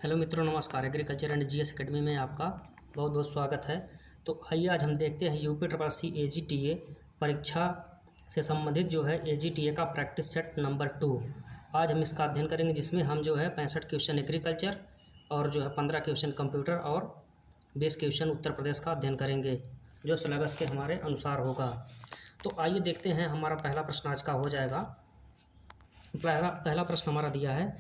Hello मित्रों, नमस्कार। Agriculture and GS academy में आपका बहुत बहुत स्वागत है। तो आइए आज हम देखते हैं यूपी AGTA परीक्षा से संबंधित जो है AGTA का प्रैक्टिस सेट नंबर 2। आज हम इसका अध्ययन करेंगे, जिसमें हम जो है 65 क्वेश्चन एग्रीकल्चर और जो है 15 क्वेश्चन कंप्यूटर और 20 क्वेश्चन उत्तर प्रदेश का अध्ययन करेंगे, जो सिलेबस के हमारे अनुसार होगा। तो आइए देखते हैं। हमारा पहला प्रश्न आज का हो जाएगा। पहला प्रश्न हमारा दिया है,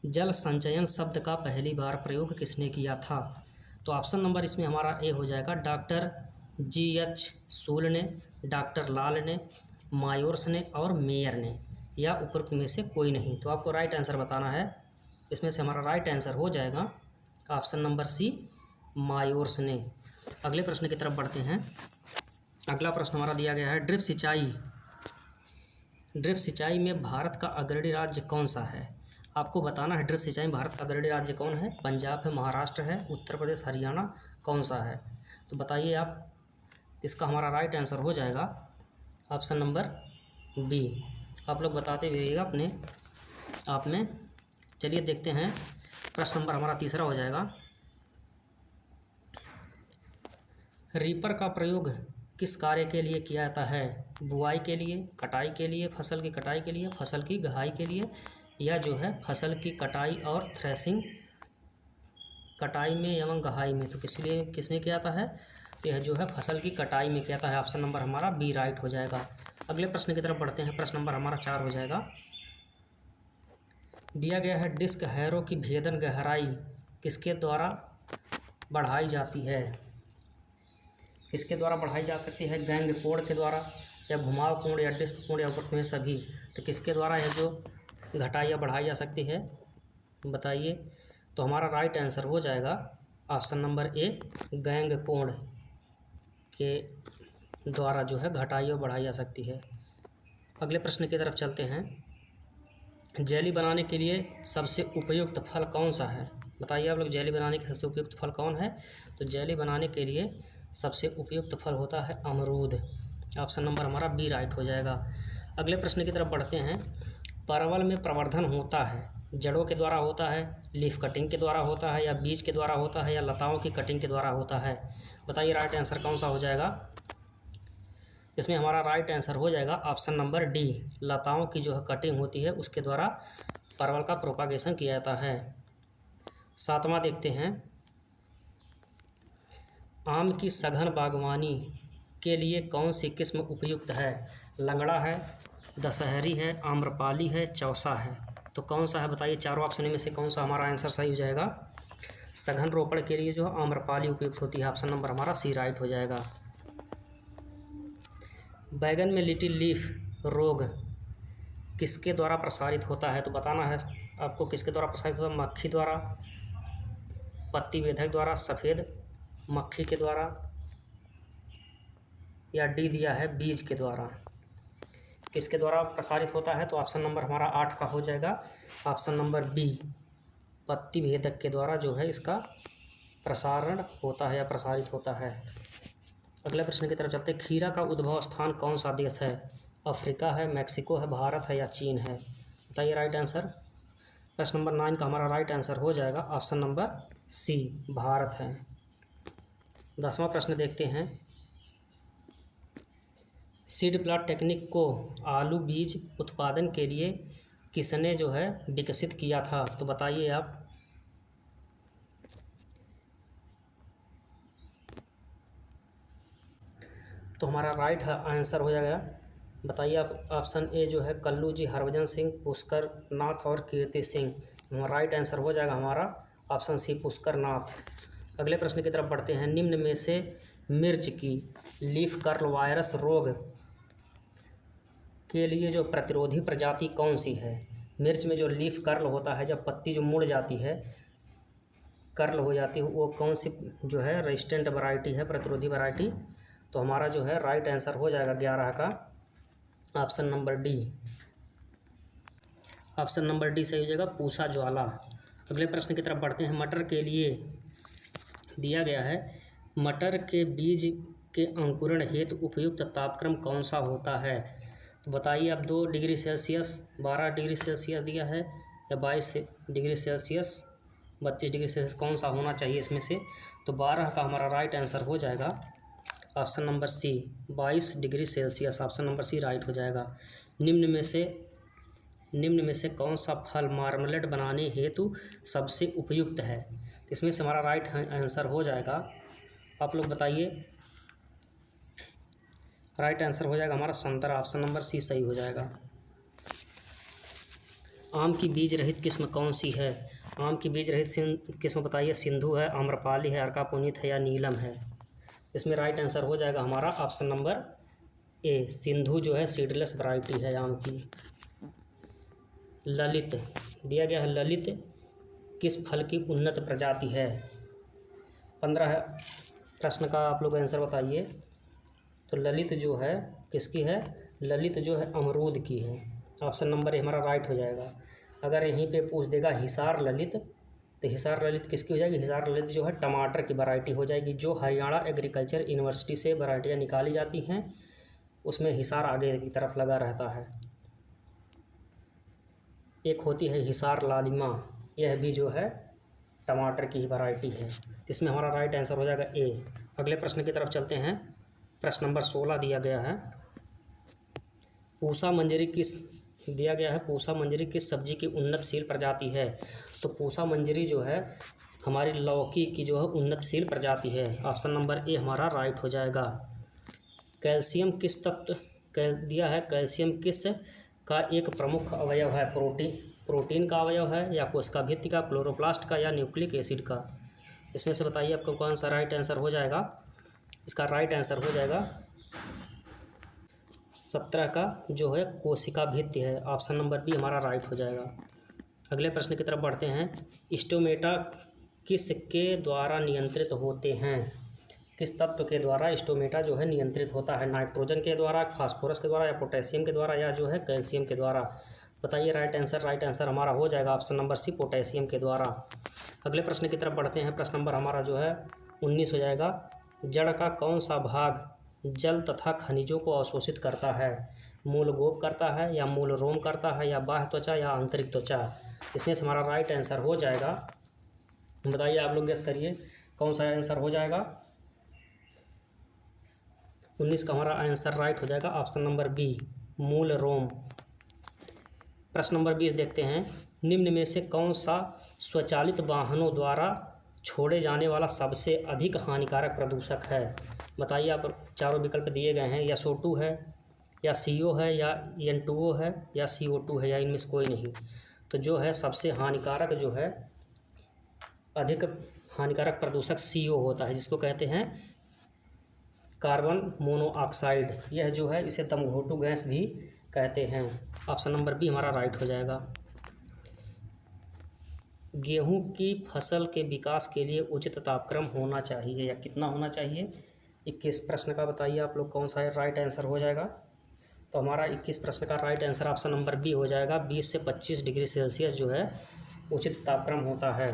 जल संचयन शब्द का पहली बार प्रयोग किसने किया था? तो ऑप्शन नंबर इसमें हमारा ए हो जाएगा। डॉक्टर GH सूल ने, डॉक्टर लाल ने, मायोर्स ने और मेयर ने, या उपरोक्त में से कोई नहीं। तो आपको राइट आंसर बताना है। इसमें से हमारा राइट आंसर हो जाएगा ऑप्शन नंबर सी, मायोर्स ने। अगले प्रश्न की तरफ बढ़ते हैं। अगला प्रश्न हमारा दिया गया है, ड्रिप सिंचाई में भारत का अग्रणी राज्य कौन सा है? आपको बताना है ड्रिप सिंचाई में भारत का अग्रणी राज्य कौन है। पंजाब है, महाराष्ट्र है, उत्तर प्रदेश, हरियाणा, कौन सा है? तो बताइए आप। इसका हमारा राइट आंसर हो जाएगा ऑप्शन नंबर बी। आप लोग बताते रहिएगा अपने आप में। चलिए देखते हैं। प्रश्न नंबर हमारा तीसरा हो जाएगा, रीपर का प्रयोग किस कार्य के लिए किया जाता है? बुआई के लिए, कटाई के लिए, फसल की कटाई के लिए, फसल की गहाई के लिए, या जो है फसल की कटाई और थ्रेसिंग, कटाई में एवं गहाई में। तो किस में किया जाता है? यह जो है फसल की कटाई में किया जाता है। ऑप्शन नंबर हमारा बी राइट हो जाएगा। अगले प्रश्न की तरफ बढ़ते हैं। प्रश्न नंबर हमारा 4 हो जाएगा। दिया गया है, डिस्क हैरो की भेदन गहराई किसके द्वारा बढ़ाई जाती है? किसके द्वारा बढ़ाई जा सकती है? गैंग कोण के द्वारा, या घुमाव कोण, या डिस्क कोण, या उपरोक्त में सभी। तो किसके द्वारा यह जो घटाई या बढ़ाई जा सकती है, बताइए। तो हमारा राइट आंसर हो जाएगा ऑप्शन नंबर ए, गैंग कोण के द्वारा जो है घटाई और बढ़ाई जा सकती है। अगले प्रश्न की तरफ चलते हैं। जेली बनाने के लिए सबसे उपयुक्त फल कौन सा है? बताइए आप लोग, जेली बनाने के सबसे उपयुक्त फल कौन है? तो जेली बनाने के लिए सबसे उपयुक्त फल होता है अमरूद। ऑप्शन नंबर हमारा बी राइट हो जाएगा। अगले प्रश्न की तरफ बढ़ते हैं। परवल में प्रवर्धन होता है, जड़ों के द्वारा होता है, लीफ कटिंग के द्वारा होता है, या बीज के द्वारा होता है, या लताओं की कटिंग के द्वारा होता है? बताइए राइट आंसर कौन सा हो जाएगा। इसमें हमारा राइट आंसर हो जाएगा ऑप्शन नंबर डी, लताओं की जो है कटिंग होती है उसके द्वारा परवल का प्रोपागेशन किया जाता है। 7वां देखते हैं। आम की सघन बागवानी के लिए कौन सी किस्म उपयुक्त है? लंगड़ा है, दशहरी है, आम्रपाली है, चौसा है। तो कौन सा है बताइए। चारों ऑप्शन में से कौन सा हमारा आंसर सही हो जाएगा? सघन रोपण के लिए जो है आम्रपाली उपयुक्त होती है। ऑप्शन नंबर हमारा सी राइट हो जाएगा। बैगन में लिटिल लीफ रोग किसके द्वारा प्रसारित होता है? तो बताना है आपको किसके द्वारा प्रसारित होता है। मक्खी द्वारा, पत्ती वेधक द्वारा, सफ़ेद मक्खी के द्वारा, या डी दिया है बीज के द्वारा। किसके द्वारा प्रसारित होता है? तो ऑप्शन नंबर हमारा 8 का हो जाएगा। ऑप्शन नंबर बी, पत्ती भेदक के द्वारा जो है इसका प्रसारण होता है या प्रसारित होता है। अगले प्रश्न की तरफ चलते हैं। खीरा का उद्भव स्थान कौन सा देश है? अफ्रीका है, मैक्सिको है, भारत है, या चीन है? बताइए राइट आंसर। प्रश्न नंबर 9 का हमारा राइट आंसर हो जाएगा ऑप्शन नंबर सी, भारत है। 10वां प्रश्न देखते हैं। सीड प्लॉट टेक्निक को आलू बीज उत्पादन के लिए किसने जो है विकसित किया था? तो बताइए आप। तो हमारा राइट आंसर हो जाएगा, बताइए आप। ऑप्शन ए जो है कल्लू जी, हरभजन सिंह, पुष्कर नाथ और कीर्ति सिंह। हमारा राइट आंसर हो जाएगा हमारा ऑप्शन सी, पुष्कर नाथ। अगले प्रश्न की तरफ बढ़ते हैं। निम्न में से मिर्च की लीफ कर्ल वायरस रोग के लिए जो प्रतिरोधी प्रजाति कौन सी है? मिर्च में जो लीफ कर्ल होता है, जब पत्ती जो मुड़ जाती है, कर्ल हो जाती है, वो कौन सी जो है रेजिस्टेंट वैरायटी है, प्रतिरोधी वैरायटी? तो हमारा जो है राइट आंसर हो जाएगा 11 का option number D. Option number D सही हो जाएगा, पूसा ज्वाला। अगले प्रश्न की तरफ बढ़ते हैं। मटर के लिए दिया गया है, मटर के बीज के अंकुरण हेतु उपयुक्त तापक्रम कौन सा होता है? तो बताइए अब। 2 डिग्री सेल्सियस, 12 डिग्री सेल्सियस दिया है, या 22 डिग्री सेल्सियस, 32 डिग्री सेल्सियस कौन सा होना चाहिए इसमें से? तो 12 का हमारा राइट आंसर हो जाएगा option number C, 22 degree Celsius. Option number C right हो जाएगा। निम्न में से कौन सा फल मार्मलेड बनाने हेतु सबसे उपयुक्त है? इसमें से हमारा राइट आंसर हो जाएगा, आप लोग बताइए। राइट आंसर हो जाएगा हमारा संतरा। ऑप्शन नंबर सी सही हो जाएगा। आम की बीज रहित किस्म कौन सी है? आम की बीज रहित किस्म बताइए। सिंधु है, आम्रपाली है, अर्कापुनित है या नीलम है? इसमें राइट आंसर हो जाएगा हमारा ऑप्शन नंबर ए, सिंधु जो है सीडलेस वैरायटी है आम की। ललित दिया गया है, ललित किस फल की उन्नत प्रजाति है? 15 प्रश्न का आप लोग आंसर बताइए। तो ललित जो है किसकी है? ललित जो है अमरूद की है। ऑप्शन नंबर ए हमारा राइट हो जाएगा। अगर यहीं पे पूछ देगा हिसार ललित, तो हिसार ललित किसकी हो जाएगी? हिसार ललित जो है टमाटर की वैरायटी हो जाएगी, जो हरियाणा एग्रीकल्चर यूनिवर्सिटी से वैरायटियाँ निकाली जाती हैं, उसमें हिसार आगे की तरफ लगा रहता है। एक होती है हिसार लालिमा, यह भी जो है टमाटर की वैरायटी है। इसमें हमारा राइट आंसर हो जाएगा ए। अगले प्रश्न की तरफ चलते हैं। प्रश्न नंबर 16 दिया गया है, पूसा मंजरी किस सब्जी की उन्नतशील प्रजाति है? तो पूसा मंजरी जो है हमारी लौकी की जो है उन्नतशील प्रजाति है। ऑप्शन नंबर ए हमारा राइट हो जाएगा। कैल्शियम किस तत्व दिया है? कैल्शियम किस का एक प्रमुख अवयव है? प्रोटीन का अवयव है या कोशिका भित्ति का, क्लोरोप्लास्ट का या न्यूक्लिक एसिड का? इसमें से बताइए आपको कौन सा राइट आंसर हो जाएगा। इसका राइट आंसर हो जाएगा 17 का जो है कोशिका भित्ति है। ऑप्शन नंबर बी हमारा राइट हो जाएगा। अगले प्रश्न की तरफ बढ़ते हैं। स्टोमेटा किसके द्वारा नियंत्रित होते हैं? किस तत्व के द्वारा स्टोमेटा जो है नियंत्रित होता है? नाइट्रोजन के द्वारा, फास्फोरस के द्वारा या पोटेशियम के द्वारा या जो है कैल्शियम के द्वारा? बताइए राइट आंसर। राइट आंसर हमारा हो जाएगा ऑप्शन नंबर सी, पोटेशियम के द्वारा। अगले प्रश्न की तरफ बढ़ते हैं। प्रश्न नंबर हमारा जो है 19 हो जाएगा। जड़ का कौन सा भाग जल तथा खनिजों को अवशोषित करता है? मूल गोप करता है या मूल रोम करता है या बाह्य त्वचा या आंतरिक त्वचा? इसमें से हमारा राइट आंसर हो जाएगा, बताइए आप लोग गेस करिए कौन सा आंसर हो जाएगा। 19 का हमारा आंसर राइट हो जाएगा ऑप्शन नंबर बी, मूल रोम। प्रश्न नंबर 20 देखते हैं। निम्न में से कौन सा स्वचालित वाहनों द्वारा छोड़े जाने वाला सबसे अधिक हानिकारक प्रदूषक है? बताइए आप। चारों विकल्प दिए गए हैं, या SO2 है या CO है या N2O है या CO2 है या इनमें से कोई नहीं। तो जो है सबसे हानिकारक जो है अधिक हानिकारक प्रदूषक CO होता है, जिसको कहते हैं कार्बन मोनोऑक्साइड। यह जो है इसे दमघोटू गैस भी कहते हैं। ऑप्शन नंबर बी हमारा राइट हो जाएगा। गेहूं की फसल के विकास के लिए उचित तापक्रम होना चाहिए या कितना होना चाहिए? 21 प्रश्न का बताइए आप लोग कौन सा राइट आंसर हो जाएगा। तो हमारा 21 प्रश्न का right answer option number B हो जाएगा। 20 से 25 डिग्री सेल्सियस जो है उचित तापक्रम होता है।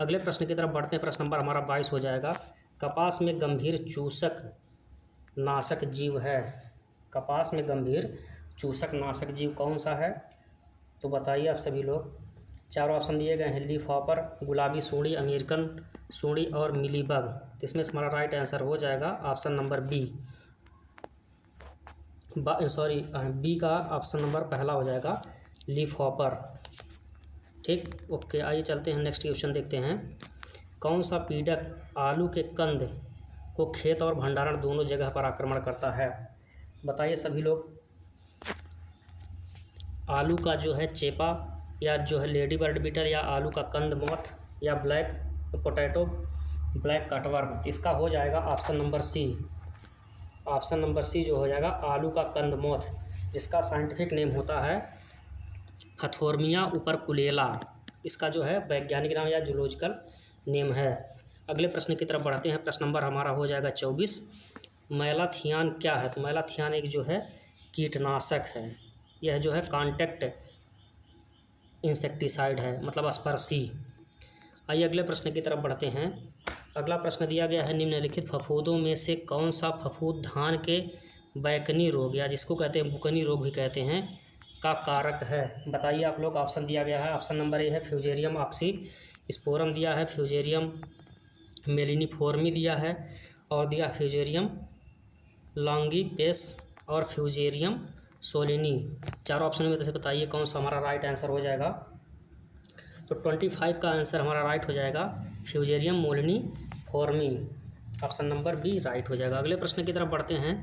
अगले प्रश्न की तरफ बढ़ते हैं। प्रश्न नंबर हमारा 22 हो जाएगा। कपास में गंभीर चूसक नाशक जीव है। कपास में गंभीर चूसक नाशक जीव कौन सा है? तो बताइए आप सभी लोग। चारों ऑप्शन दिए गए हैं, लीफ हॉपर, गुलाबी सूंडी, अमेरिकन सूंडी और मिलीबग। इसमें से हमारा राइट आंसर हो जाएगा ऑप्शन नंबर बी, बी का ऑप्शन नंबर पहला हो जाएगा, लीफ हॉपर। ठीक, ओके। आइए चलते हैं नेक्स्ट क्वेश्चन देखते हैं। कौन सा पीड़क आलू के कंद को खेत और भंडारण दोनों जगह पर आक्रमण करता है? बताइए सभी लोग। आलू का जो है चेपा या जो है लेडी बर्ड बीटर या आलू का कंद मोथ या ब्लैक पोटैटो ब्लैक कटवर्म? इसका हो जाएगा option number C. Option number C जो हो जाएगा आलू का कंद मोथ, जिसका साइंटिफिक नेम होता है फथोर्मिया उपरकुलेला। इसका जो है वैज्ञानिक नाम या जूलॉजिकल नेम है। अगले प्रश्न की तरफ बढ़ते हैं। प्रश्न नंबर हमारा हो जाएगा 24। मैलाथियान क्या है? तो मैलाथियान एक जो है कीटनाशक है। यह जो है कॉन्टैक्ट इंसेक्टिसाइड है, मतलब स्पर्शी। आइए अगले प्रश्न की तरफ बढ़ते हैं। अगला प्रश्न दिया गया है, निम्नलिखित फफूंदों में से कौन सा फफूंद धान के बैकनी रोग या जिसको कहते हैं बुकनी रोग भी कहते हैं का कारक है? बताइए आप लोग। ऑप्शन दिया गया है, ऑप्शन नंबर ए है फ्यूजेरियम ऑक्सीस्पोरम दिया है, फ्यूजेरियम मेलिनीफोर्मी दिया है, और दिया फ्यूजेरियम लॉन्गिपेस और फ्यूजेरियम सोलिनी। चारों ऑप्शन में से बताइए कौन सा हमारा राइट आंसर हो जाएगा। तो 25 का आंसर हमारा राइट हो जाएगा fusarium moniliforme. Option number B right हो जाएगा। अगले प्रश्न की तरफ बढ़ते हैं।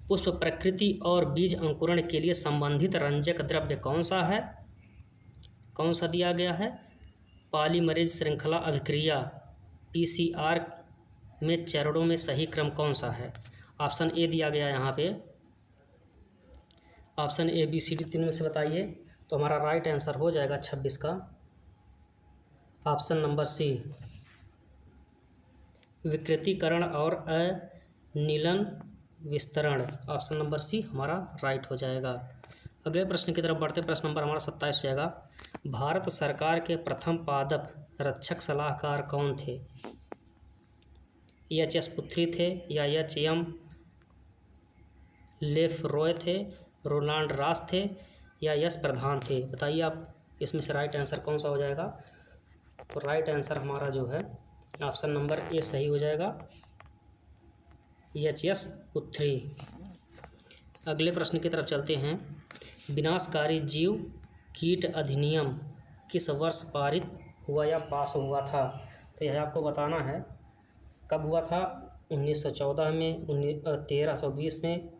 पुष्प प्रकृति और बीज अंकुरण के लिए संबंधित रंजक द्रव्य कौन सा है? कौन सा दिया गया है? पॉलीमरेज श्रृंखला अभिक्रिया PCR में चरणों में सही क्रम कौन सा है? ऑप्शन ए दिया गया यहाँ पे। Option A B C D तीनों में से बताइए। तो हमारा राइट आंसर हो जाएगा 26 का ऑप्शन नंबर सी, विकृतीकरण और अनिलन विस्तरण। ऑप्शन नंबर सी हमारा राइट हो जाएगा। अगले प्रश्न की तरफ बढ़ते। प्रश्न नंबर हमारा 27 जाएगा। भारत सरकार के प्रथम पादप रक्षक सलाहकार कौन थे? HS पुथ्री थे, या HM लेफ्रॉय थे, रोनाल्ड रॉस थे, या एस प्रधान थे? बताइए आप, इसमें से राइट आंसर कौन सा हो जाएगा। तो राइट आंसर हमारा जो है ऑप्शन नंबर ए सही हो जाएगा, HS पुथ्री। अगले प्रश्न की तरफ चलते हैं। विनाशकारी जीव कीट अधिनियम किस वर्ष पारित हुआ या पास हुआ था? तो यह आपको बताना है कब हुआ था। 1914 में, 1320 में,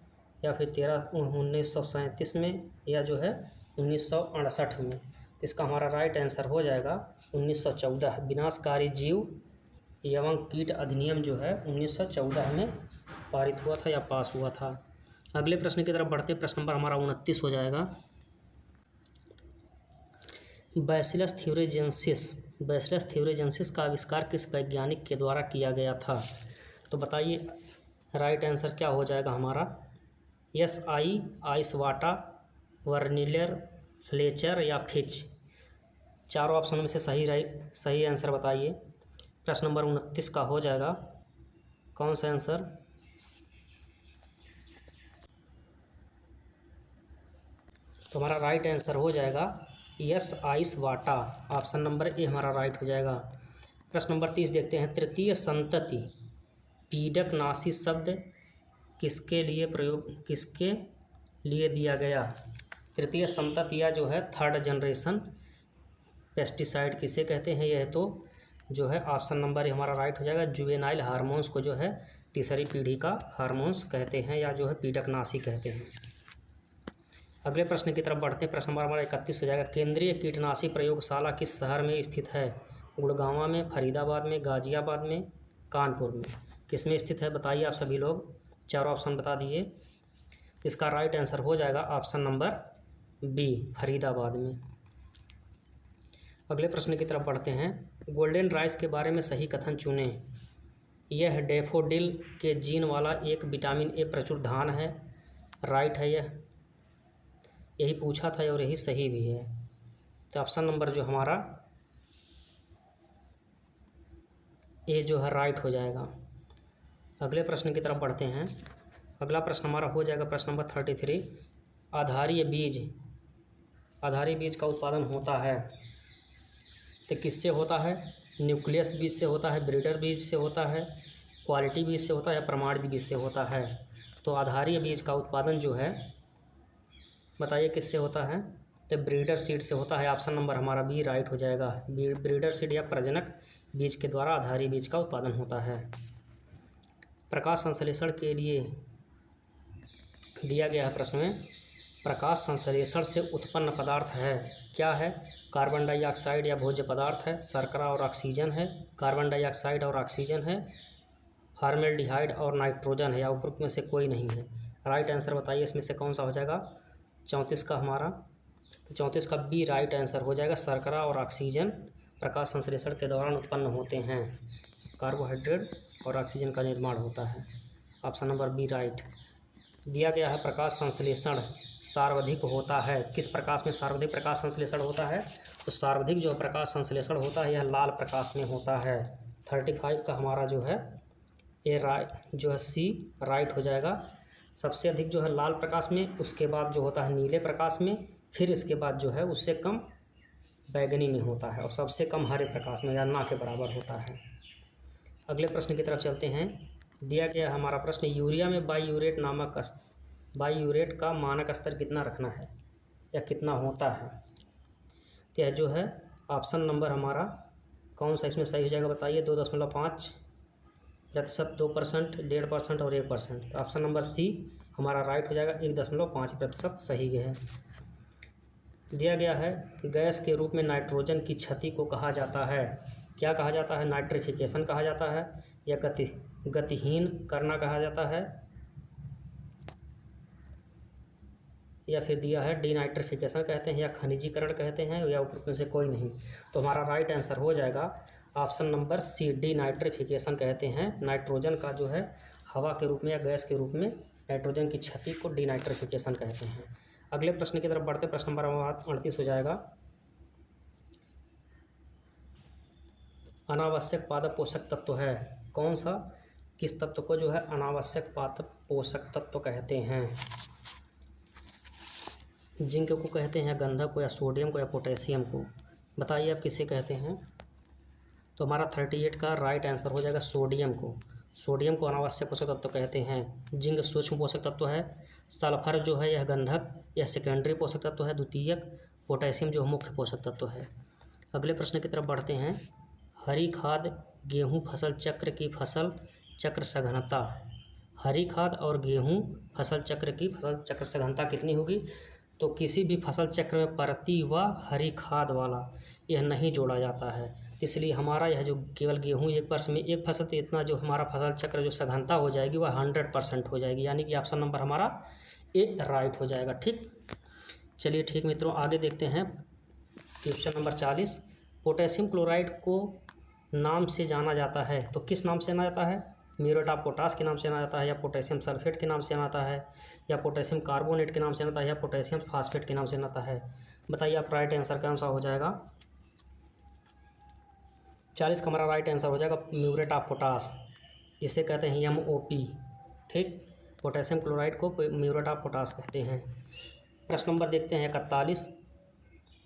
या फिर 1937 में, या जो है 1968 में। इसका हमारा राइट आंसर हो जाएगा 1914। विनाशकारी जीव एवं कीट अधिनियम जो है 1914 में पारित हुआ था या पास हुआ था। अगले प्रश्न की तरफ बढ़ते। प्रश्न नंबर हमारा 29 हो जाएगा। बैसिलस थ्यूरेजेंसिस का आविष्कार किस वैज्ञानिक के द्वारा किया गया था? तो बताइए राइट आंसर क्या हो जाएगा हमारा। SI आइसवाटा, वर्निलर, फ्लेचर या फिच? चारों ऑप्शन में से सही आंसर बताइए। प्रश्न नंबर 29 का हो जाएगा कौन सा आंसर। तो हमारा राइट आंसर हो जाएगा यस आइसवाटा। ऑप्शन नंबर ए हमारा राइट हो जाएगा। प्रश्न नंबर 30 देखते हैं। तृतीय संतति पीडकनाशी शब्द किसके लिए दिया गया? तृतीय संतति या जो है थर्ड जनरेशन पेस्टिसाइड किसे कहते हैं? यह तो जो है ऑप्शन नंबर हमारा राइट हो जाएगा। जुवेनाइल हार्मोन्स को जो है तीसरी पीढ़ी का हार्मोन्स कहते हैं, या जो है पीडकनाशी कहते हैं। अगले प्रश्न की तरफ बढ़ते हैं। प्रश्न नंबर हमारा 31 हो जाएगा। केंद्रीय कीटनाशी प्रयोगशाला किस शहर में स्थित है? गुड़गांव में, फरीदाबाद में, गाजियाबाद में, कानपुर में? किस में स्थित है बताइए आप सभी लोग। चारों ऑप्शन बता दीजिए। इसका राइट आंसर हो जाएगा ऑप्शन नंबर बी, फरीदाबाद में। अगले प्रश्न की तरफ बढ़ते हैं। गोल्डन राइस के बारे में सही कथन चुनें। यह डैफोडिल के जीन वाला एक विटामिन ए प्रचुर धान है। राइट है यही पूछा था और यही सही भी है। तो ऑप्शन नंबर जो हमारा ए जो है राइट हो जाएगा। अगले प्रश्न की तरफ बढ़ते हैं। अगला प्रश्न हमारा हो जाएगा प्रश्न नंबर 33। आधारीय बीज का उत्पादन होता है तो किससे होता है? न्यूक्लियस बीज से होता है, ब्रीडर बीज से होता है, क्वालिटी बीज से होता है, या प्रमाण बीज से होता है? तो आधारीय बीज का उत्पादन जो है बताइए किससे होता है? तो ब्रीडर सीड से होता है। ऑप्शन नंबर हमारा बी राइट हो जाएगा। ब्रीडर सीड या प्रजनक बीज के द्वारा आधारीय बीज का उत्पादन होता है। प्रकाश संश्लेषण के लिए दिया गया है प्रश्न में। प्रकाश संश्लेषण से उत्पन्न पदार्थ है, क्या है? कार्बन डाइऑक्साइड या भोज्य पदार्थ है, शर्करा और ऑक्सीजन है, कार्बन डाइऑक्साइड और ऑक्सीजन है, फॉर्मेल्डिहाइड और नाइट्रोजन है, या उपरोक्त में से कोई नहीं है? राइट आंसर बताइए इसमें से कौन सा हो जाएगा। 34 का हमारा, तो 34 का बी राइट आंसर हो जाएगा। शर्करा और ऑक्सीजन प्रकाश संश्लेषण के दौरान उत्पन्न होते हैं। कार्बोहाइड्रेट और ऑक्सीजन का निर्माण होता है। Option number B right. दिया गया है प्रकाश संश्लेषण सार्वधिक होता है। किस प्रकाश में सार्वधिक प्रकाश संश्लेषण होता है? तो सार्वधिक जो प्रकाश संश्लेषण होता है यह लाल प्रकाश में होता है। 35 का हमारा जो है ए राइट जो है सी राइट हो जाएगा। सबसे अधिक जो है लाल प्रकाश में, उसके बाद जो होता है नीले प्रकाश में, फिर इसके बाद जो है उससे कम बैगनी में होता है और सबसे कम हरे प्रकाश में या ना के बराबर होता है। अगले प्रश्न की तरफ चलते हैं। दिया गया हमारा प्रश्न, यूरिया में बाईयूरेट का मानक स्तर कितना रखना है या कितना होता है। तो यह जो है ऑप्शन नंबर हमारा कौन सा इसमें सही हो जाएगा बताइए। 2.5%, 2%, 1.5% और 1%। तो ऑप्शन नंबर सी हमारा राइट हो जाएगा, 1.5% सही है। दिया गया है, गैस के रूप में नाइट्रोजन की क्षति को कहा जाता है, क्या कहा जाता है। नाइट्रिफिकेशन कहा जाता है या गतिहीन करना कहा जाता है, या फिर दिया है डीनाइट्रिफिकेशन कहते हैं या खनिजीकरण कहते हैं, या ऊपर में से कोई नहीं। तो हमारा राइट आंसर हो जाएगा ऑप्शन नंबर सी, डीनाइट्रिफिकेशन कहते हैं। नाइट्रोजन का जो है हवा के रूप में या गैस के रूप में नाइट्रोजन की क्षति को डीनाइट्रिफिकेशन कहते हैं। अगले प्रश्न की तरफ बढ़ते, प्रश्न नंबर 38 हो जाएगा। अनावश्यक पादप पोषक तत्व है कौन सा, किस तत्व को जो है अनावश्यक पादप पोषक तत्व कहते हैं। जिंक को कहते हैं, गंधक को, या सोडियम को, या पोटेशियम को। बताइए आप किसे कहते हैं। तो हमारा 38 का राइट आंसर हो जाएगा सोडियम को। सोडियम को अनावश्यक पोषक तत्व कहते हैं। जिंक सूक्ष्म पोषक तत्व है। सल्फर जो है यह गंधक या सेकेंडरी पोषक तत्व है, द्वितीयक। पोटेशियम जो मुख्य पोषक तत्व है। अगले प्रश्न की तरफ बढ़ते हैं। हरी खाद गेहूँ फसल चक्र की फसल चक्र सघनता, हरी खाद और गेहूँ फसल चक्र की फसल चक्र सघनता कितनी होगी। तो किसी भी फसल चक्र में प्रति व हरी खाद वाला यह नहीं जोड़ा जाता है, इसलिए हमारा यह जो केवल गेहूँ एक वर्ष में एक फसल, तो इतना जो हमारा फसल चक्र जो सघनता हो जाएगी वह 100% हो जाएगी, यानी कि ऑप्शन नंबर हमारा ए राइट हो जाएगा। ठीक, चलिए ठीक मित्रों, आगे देखते हैं। क्वेश्चन नंबर 40, पोटेशियम क्लोराइड को नाम से जाना जाता है, तो किस नाम से जाना जाता है। म्यूरेट ऑफ पोटाश के नाम से जाना जाता है, या पोटेशियम सल्फेट के नाम से जाना जाता है, या पोटेशियम कार्बोनेट के नाम से जाना जाता है, या पोटेशियम फास्फेट के नाम से जाना जाता है। बताइए आप राइट आंसर कौन सा हो जाएगा। 40 का हमारा राइट आंसर हो जाएगा म्यूरेट ऑफ पोटाश, जिसे कहते हैं MOP। ठीक, पोटेशियम क्लोराइड को म्यूरेट ऑफ पोटाश कहते हैं। प्रश्न नंबर देखते हैं 41,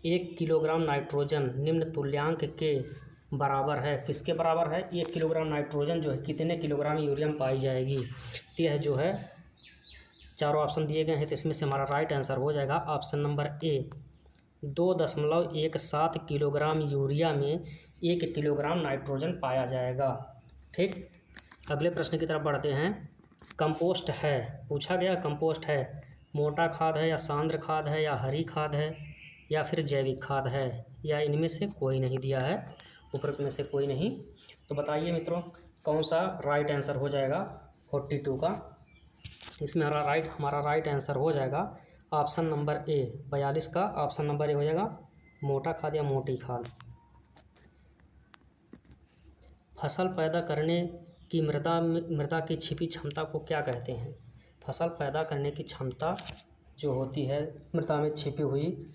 1 किलोग्राम नाइट्रोजन निम्न तुल्यांक के बराबर है, किसके बराबर है। 1 किलोग्राम नाइट्रोजन जो है कितने किलोग्राम यूरिया में पाई जाएगी। तो यह जो है चारों ऑप्शन दिए गए हैं, तो इसमें से हमारा राइट आंसर हो जाएगा ऑप्शन नंबर ए, 2.17 किलोग्राम यूरिया में 1 किलोग्राम नाइट्रोजन पाया जाएगा। ठीक, अगले प्रश्न की तरफ बढ़ते हैं। कंपोस्ट है, पूछा गया कंपोस्ट है मोटा खाद है, या सांद्र खाद है, या हरी खाद है, या फिर जैविक खाद है, या इनमें से कोई नहीं दिया है, ऊपर में से कोई नहीं। तो बताइए मित्रों कौन सा राइट आंसर हो जाएगा 42 का। इसमें हमारा राइट आंसर हो जाएगा ऑप्शन नंबर ए, 42 का ऑप्शन नंबर ए हो जाएगा मोटा खाद या मोटी खाद। फसल पैदा करने की मृदा की छिपी क्षमता को क्या कहते हैं। फसल पैदा करने की क्षमता जो होती है मृदा में छिपी हुई,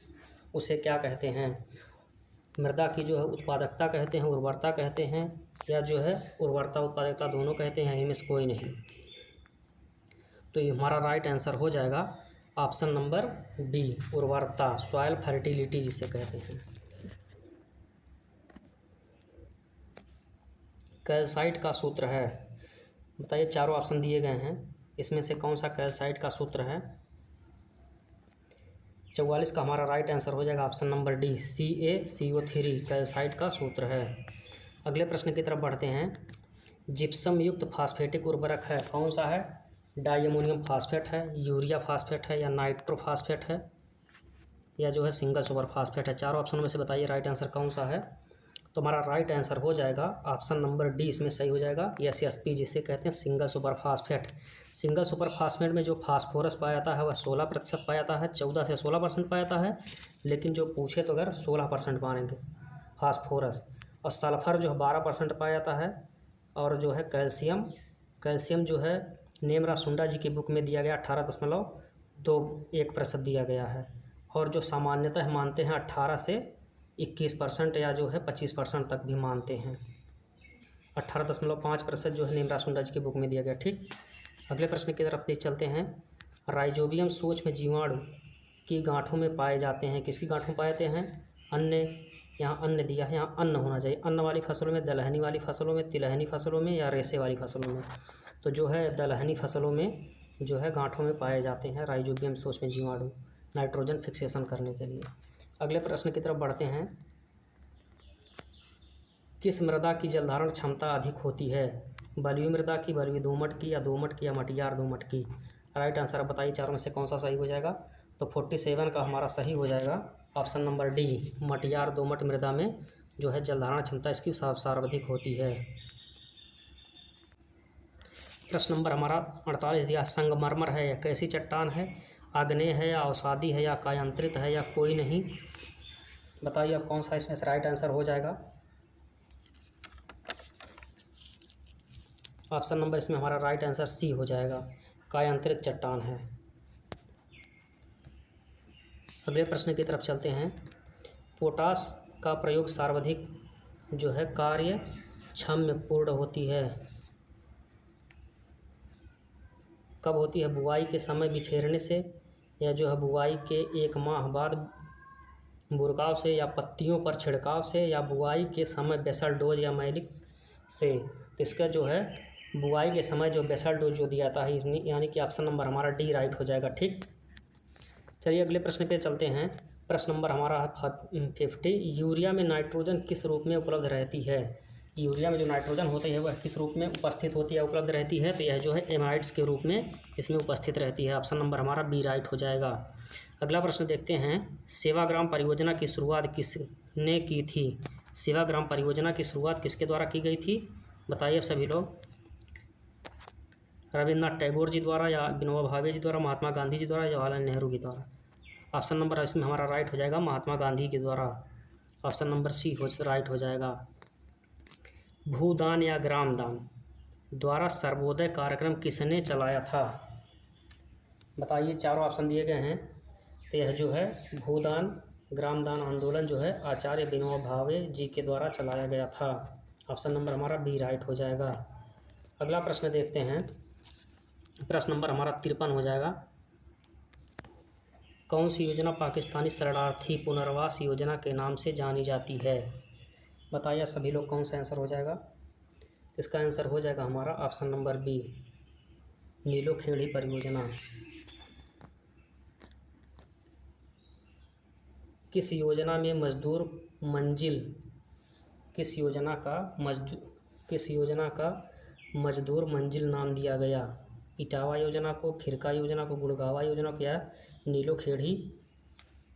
उसे क्या कहते हैं। मृदा की जो है उत्पादकता कहते हैं, उर्वरता कहते हैं, या जो है उर्वरता उत्पादकता दोनों कहते हैं, इनमें से कोई नहीं। तो ये हमारा राइट आंसर हो जाएगा ऑप्शन नंबर डी, उर्वरता, सॉइल फर्टिलिटी जिसे कहते हैं। कैल्साइट का सूत्र है, बताइए चारों ऑप्शन दिए गए हैं, इसमें से कौन सा कैल्साइट का सूत्र है। 44 का हमारा राइट आंसर हो जाएगा option number D, CaCO3 calcite का सूत्र है। अगले प्रश्न की तरफ बढ़ते हैं। जिप्सम युक्त फास्फेटिक उर्वरक है कौन सा है। डाई अमोनियम फास्फेट है, यूरिया फास्फेट है, या नाइट्रो फास्फेट है, या जो है सिंगल सुपर फास्फेट है। चारों ऑप्शन में से बताइए राइट आंसर कौन सा है। तो हमारा राइट आंसर हो जाएगा ऑप्शन नंबर डी, इसमें सही हो जाएगा SSP जिसे कहते हैं single super phosphate. Single super phosphate में जो फास्फोरस पाया जाता है वह 16% पाया जाता है, 14 से 16% पाया जाता है, लेकिन जो पूछे तो अगर 16% मानेंगे फास्फोरस। और सल्फर जो है 12% पाया जाता है, और जो है कैल्शियम जो है नेमरा सुंडा जी की बुक में दिया गया 18.21% दिया गया है, और जो सामान्यतः मानते हैं 18 से 21% या जो है 25% तक भी मानते हैं। 18.5% जो है नेमरा सुंडा जी की बुक में दिया गया। ठीक, अगले प्रश्न की तरफ देख चलते हैं। राइजोबियम सूक्ष्म जीवाणु की गांठों में पाए जाते हैं। किसकी गांठों में पाए जाते हैं? अन्न, यहाँ अन्न दिया है, यहाँ अन्न होना चाहिए। अन्न वाली फसलों में, दलहनी वाली फसलों में, तिलहनी फसलों में या रेशे वाली फसलों में? तो जो है दलहनी फसलों में जो है गांठों में पाए जाते हैं राइजोबियम सूक्ष्म जीवाणु, नाइट्रोजन फिक्सेशन करने के लिए। अगले प्रश्न की तरफ बढ़ते हैं। किस मृदा की जलधारण क्षमता अधिक होती है? बलुई मृदा की, बलुई दोमट की, या दोमट की, या मटियार दोमट की? राइट आंसर आप बताइए चारों में से कौन सा सही हो जाएगा? तो 47 का हमारा सही हो जाएगा ऑप्शन नंबर डी, मटियार दोमट मृदा में जो है जलधारण क्षमता इसकी सर्वाधिक होती है। प्रश्न नंबर हमारा 48 दिया, संगमरमर है या कैसी चट्टान है? आग्नेय है या अवसादी है या कायांतरित है या कोई नहीं? बताइए अब कौन सा इसमें से राइट आंसर हो जाएगा? ऑप्शन नंबर इसमें हमारा राइट आंसर सी हो जाएगा, कायांतरित चट्टान है। अगले प्रश्न की तरफ चलते हैं। पोटास का प्रयोग सर्वाधिक जो है कार्य क्षमता पूर्ण होती है, कब होती है? बुआई के समय बिखेरने से, या जो है बुआई के 1 माह बाद बुरकाव से, या पत्तियों पर छिड़काव से, या बुआई के समय बेसल डोज या मैलिक से? तो इसका जो है बुआई के समय जो बेसल डोज जो दिया था है, यानी कि ऑप्शन नंबर हमारा डी राइट हो जाएगा। ठीक, चलिए अगले प्रश्न पे चलते हैं। प्रश्न नंबर हमारा 50, यूरिया में नाइट्रोजन किस रूप में उपलब्ध रहती है? यूरिया में जो नाइट्रोजन होती है वह किस रूप में उपस्थित होती है, उपलब्ध रहती है? तो यह जो है एमाइड्स के रूप में इसमें उपस्थित रहती है। ऑप्शन नंबर हमारा बी राइट हो जाएगा। अगला प्रश्न देखते हैं। सेवाग्राम परियोजना की शुरुआत किसने की थी? सेवाग्राम परियोजना की शुरुआत किसके द्वारा की गई थी? बताइए सभी लोग। रविन्द्रनाथ टैगोर जी द्वारा, या विनोबा भावे जी द्वारा, महात्मा गांधी जी द्वारा, या जवाहरलाल नेहरू के द्वारा? ऑप्शन नंबर इसमें हमारा राइट हो जाएगा महात्मा गांधी के द्वारा। ऑप्शन नंबर सी राइट हो जाएगा। भूदान या ग्रामदान द्वारा सर्वोदय कार्यक्रम किसने चलाया था? बताइए, चारों ऑप्शन दिए गए हैं। तो यह जो है भूदान ग्रामदान आंदोलन जो है आचार्य विनोबा भावे जी के द्वारा चलाया गया था। ऑप्शन नंबर हमारा बी राइट हो जाएगा। अगला प्रश्न देखते हैं। प्रश्न नंबर हमारा 53 हो जाएगा। कौन सी योजना पाकिस्तानी शरणार्थी पुनर्वास योजना के नाम से जानी जाती है? बताइए आप सभी लोग कौन सा आंसर हो जाएगा? इसका आंसर हो जाएगा हमारा ऑप्शन नंबर बी, नीलोखेड़ी परियोजना। किस योजना में मजदूर मंजिल किस योजना का मजदूर मंजिल नाम दिया गया? इटावा योजना को, खिरका योजना को, गुड़गावा योजना को, या नीलोखेड़ी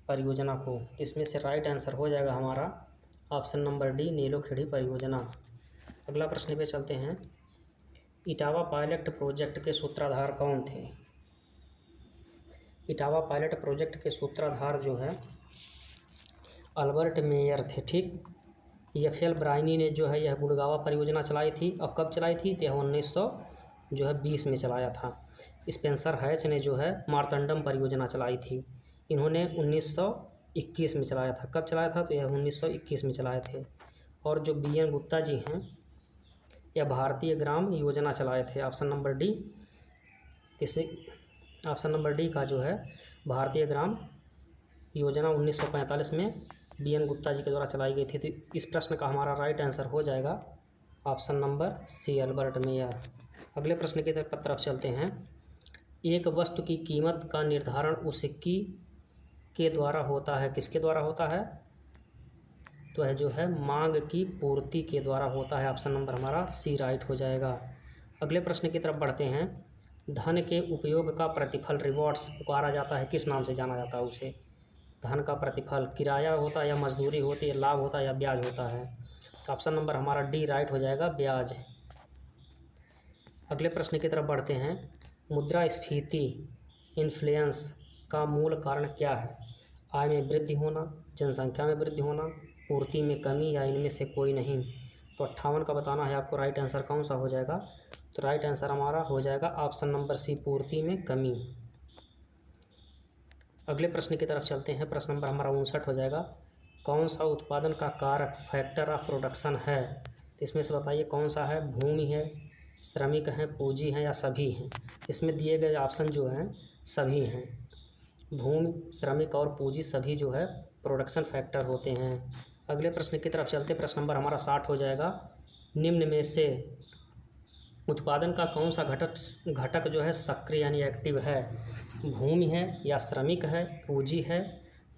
परियोजना को? इसमें से राइट आंसर हो जाएगा हमारा ऑप्शन नंबर डी, नीलोखेड़ी परियोजना। अगला प्रश्न पे चलते हैं। इटावा पायलट प्रोजेक्ट के सूत्रधार कौन थे? इटावा पायलट प्रोजेक्ट के सूत्रधार जो है अल्बर्ट मेयर थे। ठीक, एफ.एल. ब्रायनी ने जो है यह गुड़गावा परियोजना चलाई थी। और कब चलाई थी? तो यह 1920 में चलाया था। स्पेंसर हैच ने जो है मार्तंडम परियोजना चलाई थी। इन्होंने 1921 में चलाया था। कब चलाया था? तो यह 1921 में चलाए थे। और जो बी.एन. गुप्ता जी हैं यह भारतीय ग्राम योजना चलाए थे। ऑप्शन नंबर डी, इसे ऑप्शन नंबर डी का जो है भारतीय ग्राम योजना 1945 में बी.एन. गुप्ता जी के द्वारा चलाई गई थी। तो इस प्रश्न का हमारा राइट आंसर हो जाएगा option number C, Albert Mayer. अगले प्रश्न की तरफ चलते हैं। एक वस्तु की कीमत का निर्धारण उसकी के द्वारा होता है। किसके द्वारा होता है? तो है जो है मांग की पूर्ति के द्वारा होता है। ऑप्शन नंबर हमारा सी राइट हो जाएगा। अगले प्रश्न की तरफ बढ़ते हैं। धन के उपयोग का प्रतिफल रिवॉर्ड्स पुकारा जाता है, किस नाम से जाना जाता है उसे? धन का प्रतिफल किराया होता है, या मजदूरी होती है, लाभ होता है, या ब्याज होता है? तो ऑप्शन नंबर हमारा डी राइट हो जाएगा, ब्याज। अगले प्रश्न की तरफ बढ़ते हैं। मुद्रास्फीति इन्फ्लेशन का मूल कारण क्या है? आय में वृद्धि होना, जनसंख्या में वृद्धि होना, पूर्ति में कमी, या इनमें से कोई नहीं? तो 58 का बताना है आपको राइट आंसर कौन सा हो जाएगा। तो राइट आंसर हमारा हो जाएगा ऑप्शन नंबर सी, पूर्ति में कमी। अगले प्रश्न की तरफ चलते हैं। प्रश्न नंबर हमारा 59 हो जाएगा। कौन सा उत्पादन का कारक फैक्टर ऑफ प्रोडक्शन है? तो इसमें से बताइए कौन सा है? भूमि है, श्रमिक हैं, पूंजी हैं या सभी हैं? इसमें दिए गए ऑप्शन जो हैं सभी हैं। भूमि, श्रमिक और पूंजी सभी जो है प्रोडक्शन फैक्टर होते हैं। अगले प्रश्न की तरफ चलते, प्रश्न नंबर हमारा 60 हो जाएगा। निम्न में से उत्पादन का कौन सा घटक जो है सक्रिय यानी एक्टिव है? भूमि है या श्रमिक है, पूंजी है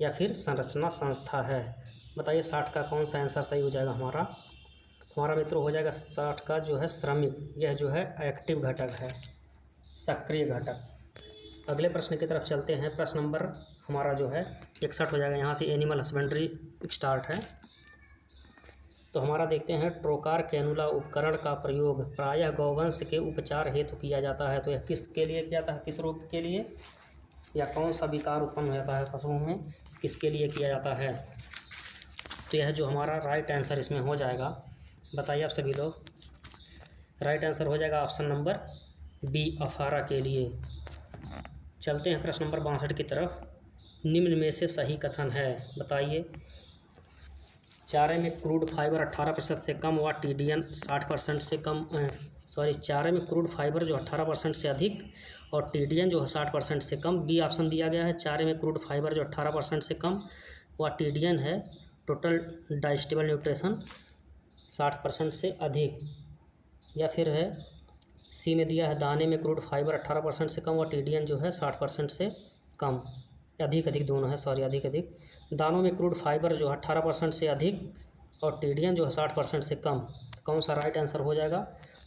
या फिर संरचना संस्था है? बताइए 60 का कौन सा आंसर सही हो जाएगा हमारा मित्रों हो जाएगा 60 का जो है श्रमिक। यह जो है एक्टिव घटक है, सक्रिय घटक। अगले प्रश्न की तरफ चलते हैं। प्रश्न नंबर हमारा जो है 61 हो जाएगा। यहाँ से एनिमल हस्बेंड्री स्टार्ट है। तो हमारा देखते हैं, ट्रोकार कैनुला उपकरण का प्रयोग प्रायः गौवंश के उपचार हेतु किया जाता है। तो यह किसके लिए किया जाता है, किस रोग के लिए, या कौन सा विकार उत्पन्न हो जाता है पशुओं में, किसके लिए किया जाता है? तो यह जो हमारा राइट आंसर इसमें हो जाएगा, बताइए आप सभी लोग। राइट आंसर हो जाएगा ऑप्शन नंबर बी, अफारा के लिए। चलते हैं प्रश्न नंबर 62 की तरफ। निम्न में से सही कथन है, बताइए। चारे में क्रूड फाइबर 18% से कम व टीडीएन 60% से कम, चारे में क्रूड फाइबर जो 18% से अधिक और टीडीएन जो है 60% से कम। बी ऑप्शन दिया गया है, चारे में क्रूड फाइबर जो 18% से कम व टीडीएन है टोटल डाइजेस्टिबल न्यूट्रिशन 60% से अधिक। या फिर है सी में दिया है, दाने में क्रूड फाइबर 18% से कम व टीडीएन जो है 60% से कम। अधिक दोनों है, अधिक। दानों में क्रूड फाइबर जो 18% से अधिक और टीडीएन जो है 60% से कम। कौन सा राइट आंसर हो जाएगा?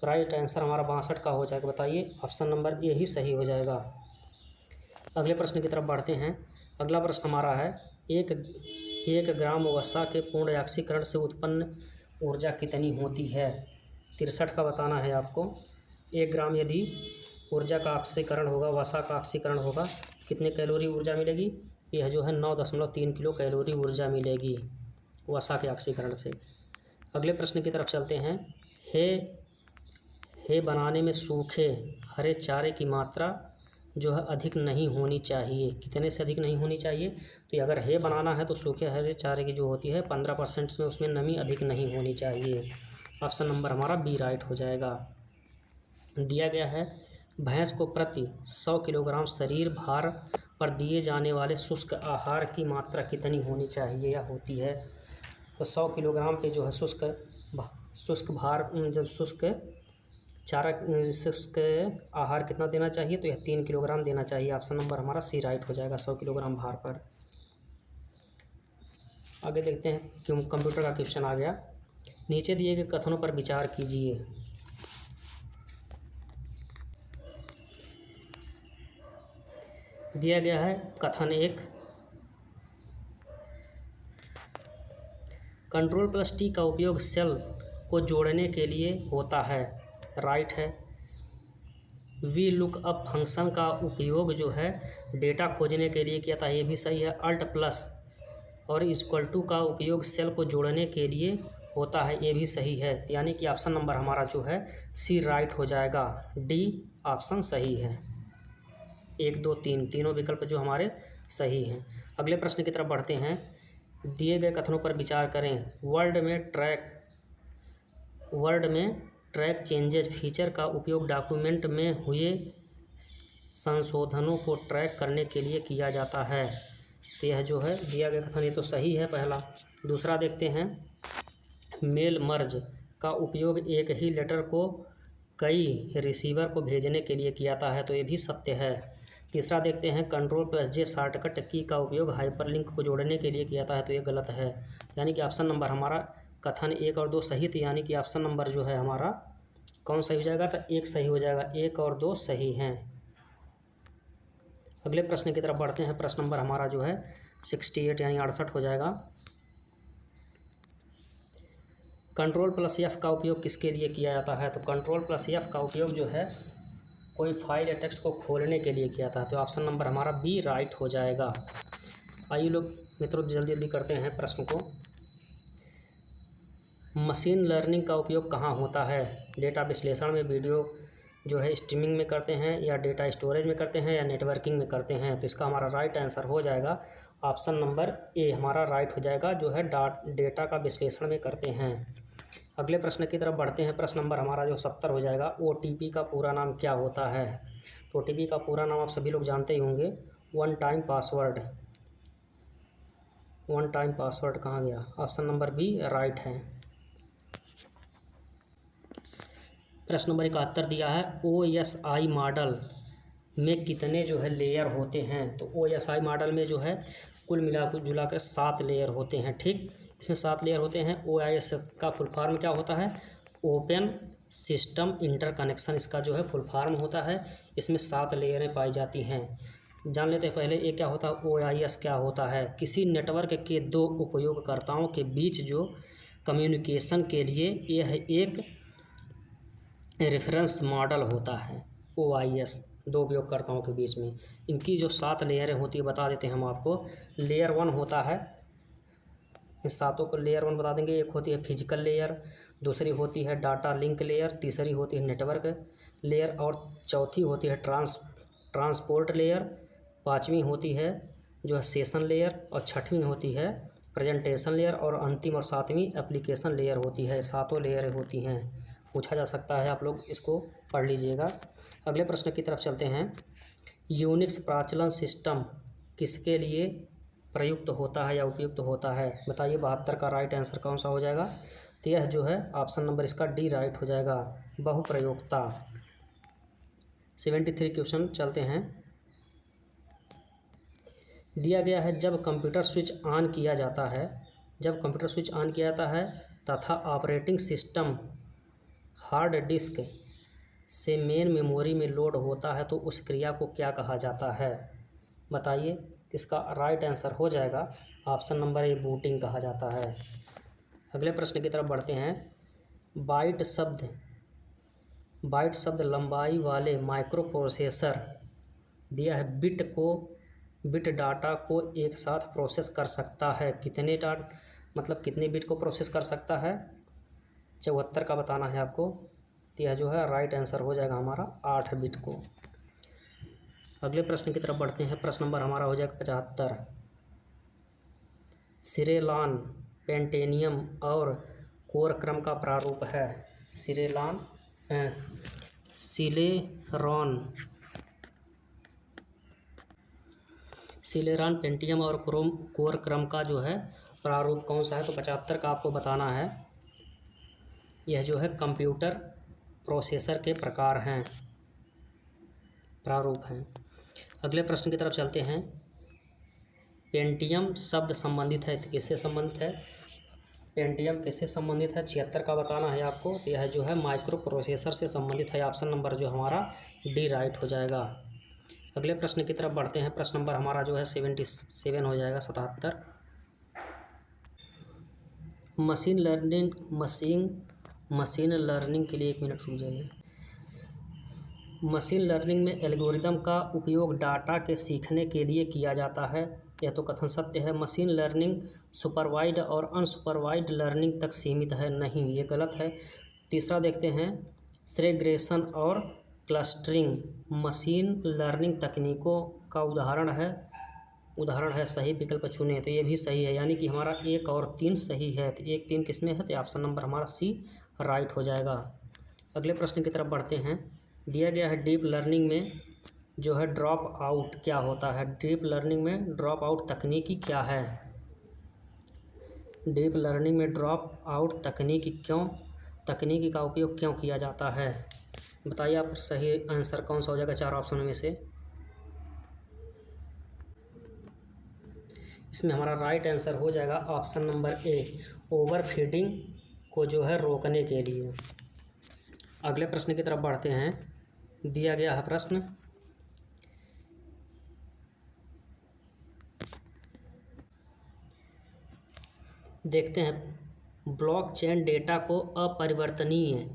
राइट आंसर हमारा 62 का हो जाएगा। बताइए ऑप्शन नंबर ए ही सही हो जाएगा। अगले प्रश्न की तरफ बढ़ते हैं। अगला प्रश्न हमारा है, एक ग्राम वसा के पूर्ण ऑक्सीकरण से उत्पन्न ऊर्जा कितनी होती है? 63 का बताना है आपको। 1 ग्राम यदि ऊर्जा का ऑक्सीकरण होगा, वसा का ऑक्सीकरण होगा, कितने कैलोरी ऊर्जा मिलेगी? यह जो है 9.3 किलो कैलोरी ऊर्जा मिलेगी वसा के ऑक्सीकरण से। अगले प्रश्न की तरफ चलते हैं। हे बनाने में सूखे हरे चारे की मात्रा जो है अधिक नहीं होनी चाहिए। कितने से अधिक नहीं होनी चाहिए? तो अगर हे बनाना है तो सूखे हरे चारे की जो होती है 15% में उसमें नमी अधिक नहीं होनी चाहिए। ऑप्शन नंबर हमारा बी राइट हो जाएगा। दिया गया है, भैंस को प्रति 100 किलोग्राम शरीर भार पर दिए जाने वाले शुष्क आहार की मात्रा कितनी होनी चाहिए या होती है? तो 100 किलोग्राम पे जो है शुष्क भार, जब शुष्क आहार कितना देना चाहिए? तो यह 3 किलोग्राम देना चाहिए। ऑप्शन नंबर हमारा सी राइट हो जाएगा 100 किलोग्राम भार पर। आगे देखते हैं, क्यों कंप्यूटर का क्वेश्चन आ गया। नीचे दिए गए कथनों पर विचार कीजिए। दिया गया है कथन 1, Ctrl+T का उपयोग सेल को जोड़ने के लिए होता है। राइट है। वी लुक अप फंक्शन का उपयोग जो है डेटा खोजने के लिए किया था, ये भी सही है। Alt+ और =, का उपयोग सेल को जोड़ने के लिए होता है, ये भी सही है। यानी कि ऑप्शन नंबर हमारा जो है सी राइट हो जाएगा। डी ऑप्शन सही है। 1, 2, 3 तीनों विकल्प जो हमारे सही हैं। अगले प्रश्न की तरफ बढ़ते हैं। दिए गए कथनों पर विचार करें। वर्ड में ट्रैक चेंजेज फीचर का उपयोग डॉक्यूमेंट में हुए संशोधनों को ट्रैक करने के लिए किया जाता है। तो यह जो है दिया गया कथन ये तो सही है पहला। दूसरा देखते हैं, मेल मर्ज का उपयोग एक ही लेटर को कई रिसीवर को भेजने के लिए किया जाता है, तो ये भी सत्य है। तीसरा देखते हैं, Ctrl+J शॉर्टकट की का उपयोग हाइपरलिंक को जोड़ने के लिए किया जाता है, तो ये गलत है। यानी कि ऑप्शन नंबर हमारा कथन 1 और 2 सही थे, यानी कि ऑप्शन नंबर जो है हमारा कौन सही हो जाएगा? तो 1 सही हो जाएगा। 1 और 2 सही हैं। अगले प्रश्न की तरफ बढ़ते हैं। प्रश्न नंबर हमारा जो है 68 यानी 68 हो जाएगा। Ctrl+F का उपयोग किसके लिए किया जाता है? तो Ctrl+F का उपयोग जो है कोई फाइल या टेक्स्ट को खोलने के लिए किया था, तो ऑप्शन नंबर हमारा बी राइट हो जाएगा। आइए लोग मित्रों जल्दी करते हैं प्रश्न को। मशीन लर्निंग का उपयोग कहाँ होता है? डेटा विश्लेषण में, वीडियो जो है स्ट्रीमिंग में करते हैं, या डेटा स्टोरेज में करते हैं, या नेटवर्किंग में करते हैं? तो इसका हमारा राइट आंसर हो जाएगा ऑप्शन नंबर ए हमारा राइट हो जाएगा, जो है डेटा का विश्लेषण में करते हैं। अगले प्रश्न की तरफ बढ़ते हैं। प्रश्न नंबर हमारा जो 70 हो जाएगा, OTP का पूरा नाम क्या होता है? तो OTP का पूरा नाम आप सभी लोग जानते ही होंगे, one time password. One time password कहाँ गया? ऑप्शन नंबर बी राइट है। प्रश्न नंबर 71 दिया है, OSI मॉडल में कितने जो है लेयर होते हैं? तो OSI मॉडल में जो है कुल मिला जुला कर 7 लेयर होते हैं। ठीक, इसमें 7 लेयर होते हैं। OIS का फुल फॉर्म क्या होता है? ओपन सिस्टम इंटरकनेक्शन इसका जो है फुल फॉर्म होता है। इसमें 7 लेयरें पाई जाती हैं। जान लेते हैं पहले ये क्या होता है, OIS क्या होता है? किसी नेटवर्क के दो उपयोगकर्ताओं के बीच जो कम्युनिकेशन के लिए यह एक रेफरेंस मॉडल होता है। OIS दो उपयोगकर्ताओं के बीच में इनकी जो 7 लेयरें होती है बता देते हैं हम आपको। लेयर 1 होता है, इन 7 को लेयर 1 बता देंगे। एक होती है फिजिकल लेयर, दूसरी होती है डाटा लिंक लेयर, तीसरी होती है नेटवर्क लेयर और चौथी होती है ट्रांसपोर्ट लेयर, पाँचवीं होती है जो है सेशन लेयर और छठवीं होती है प्रेजेंटेशन लेयर और अंतिम और 7वीं एप्लीकेशन लेयर होती है। 7 लेयर होती हैं। पूछा जा सकता है, आप लोग इसको पढ़ लीजिएगा। अगले प्रश्न की तरफ चलते हैं। यूनिक्स प्रचलन सिस्टम किसके लिए प्रयुक्त होता है या उपयुक्त होता है? बताइए 72 का राइट आंसर कौन सा हो जाएगा? तो यह जो है ऑप्शन नंबर इसका डी राइट हो जाएगा, बहुप्रयोक्ता। 73 क्वेश्चन चलते हैं। दिया गया है, जब कंप्यूटर स्विच ऑन किया जाता है, जब कंप्यूटर स्विच ऑन किया जाता है तथा ऑपरेटिंग सिस्टम हार्ड डिस्क से मेन मेमोरी में लोड होता है तो उस क्रिया को क्या कहा जाता है? बताइए। इसका राइट आंसर हो जाएगा ऑप्शन नंबर ए, बूटिंग कहा जाता है। अगले प्रश्न की तरफ बढ़ते हैं। बाइट शब्द लंबाई वाले माइक्रो प्रोसेसर दिया है, बिट डाटा को एक साथ प्रोसेस कर सकता है। कितने बिट को प्रोसेस कर सकता है? 74 का बताना है आपको। तो यह जो है राइट आंसर हो जाएगा हमारा 8 बिट को। अगले प्रश्न की तरफ बढ़ते हैं। प्रश्न नंबर हमारा हो जाएगा 75। सिरेलॉन पेंटेनियम और कोर क्रम का प्रारूप है। सिलेरॉन पेंटियम और कोर क्रम का जो है प्रारूप कौन सा है? तो 75 का आपको बताना है। यह जो है कंप्यूटर प्रोसेसर के प्रकार हैं, प्रारूप हैं। अगले प्रश्न की तरफ चलते हैं। पेंटियम शब्द संबंधित है, किससे संबंधित है? पेंटियम किससे संबंधित है? 76 का बताना है आपको। यह जो है माइक्रो प्रोसेसर से संबंधित है। ऑप्शन नंबर जो हमारा डी राइट हो जाएगा। अगले प्रश्न की तरफ बढ़ते हैं। प्रश्न नंबर हमारा जो है 77 हो जाएगा, 77। मशीन लर्निंग के लिए 1 मिनट रुक जाइए। मशीन लर्निंग में एल्गोरिदम का उपयोग डाटा के सीखने के लिए किया जाता है। यह तो कथन सत्य है। मशीन लर्निंग सुपरवाइज्ड और अनसुपरवाइज्ड लर्निंग तक सीमित है। नहीं, ये गलत है। तीसरा देखते हैं। सेग्रेगेशन और क्लस्टरिंग मशीन लर्निंग तकनीकों का उदाहरण है। सही विकल्प चुने, तो ये भी सही है, यानी कि हमारा 1 और 3 सही है। तो 1, 3 किस में है? तो ऑप्शन नंबर हमारा सी राइट हो जाएगा। अगले प्रश्न की तरफ बढ़ते हैं। दिया गया है, डीप लर्निंग में जो है ड्रॉप आउट क्या होता है? डीप लर्निंग में ड्रॉप आउट तकनीकी क्या है? डीप लर्निंग में ड्रॉप आउट तकनीकी का उपयोग क्यों किया जाता है? बताइए आप, सही आंसर कौन सा हो जाएगा 4 ऑप्शन में से? इसमें हमारा राइट आंसर हो जाएगा ऑप्शन नंबर ए, ओवरफीडिंग को जो है रोकने के लिए। अगले प्रश्न की तरफ बढ़ते हैं। दिया गया है प्रश्न, देखते हैं। ब्लॉकचेन डेटा को अपरिवर्तनीय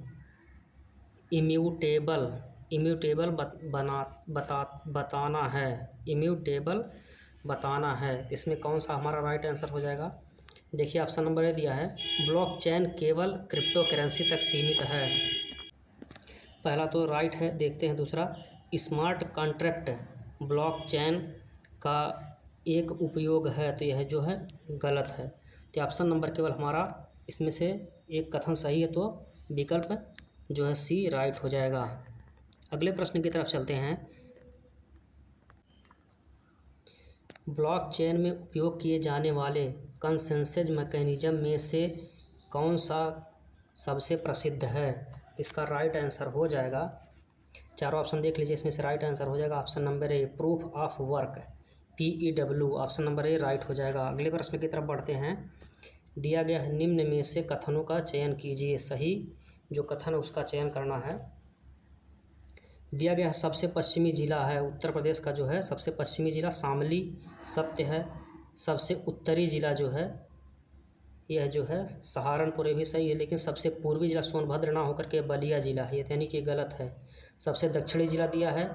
इम्यूटेबल बताना है। इसमें कौन सा हमारा राइट आंसर हो जाएगा? देखिए ऑप्शन नंबर ए दिया है, ब्लॉकचेन केवल क्रिप्टो करेंसी तक सीमित है। पहला तो राइट है। देखते हैं दूसरा, स्मार्ट कॉन्ट्रैक्ट ब्लॉकचेन का एक उपयोग है। तो यह जो है गलत है। तो ऑप्शन नंबर केवल हमारा इसमें से एक कथन सही है तो विकल्प जो है सी राइट हो जाएगा। अगले प्रश्न की तरफ चलते हैं। ब्लॉकचेन में उपयोग किए जाने वाले कंसेंसस मैकेनिज्म में से कौन सा सबसे प्रसिद्ध है? इसका राइट आंसर हो जाएगा, चारों ऑप्शन देख लीजिए, इसमें से राइट आंसर हो जाएगा option number A, proof of work, PEW, option number A right हो जाएगा। अगले प्रश्न की तरफ बढ़ते हैं। दिया गया है निम्न में से कथनों का चयन कीजिए। सही जो कथन है उसका चयन करना है। दिया गया है सबसे पश्चिमी जिला है उत्तर प्रदेश का, जो है सबसे पश्चिमी जिला शामली, सत्य है। सबसे उत्तरी जिला जो है यह जो है सहारनपुर, ये भी सही है, लेकिन सबसे पूर्वी जिला सोनभद्र ना होकर के बलिया जिला है, यानी कि गलत है। सबसे दक्षिणी जिला दिया है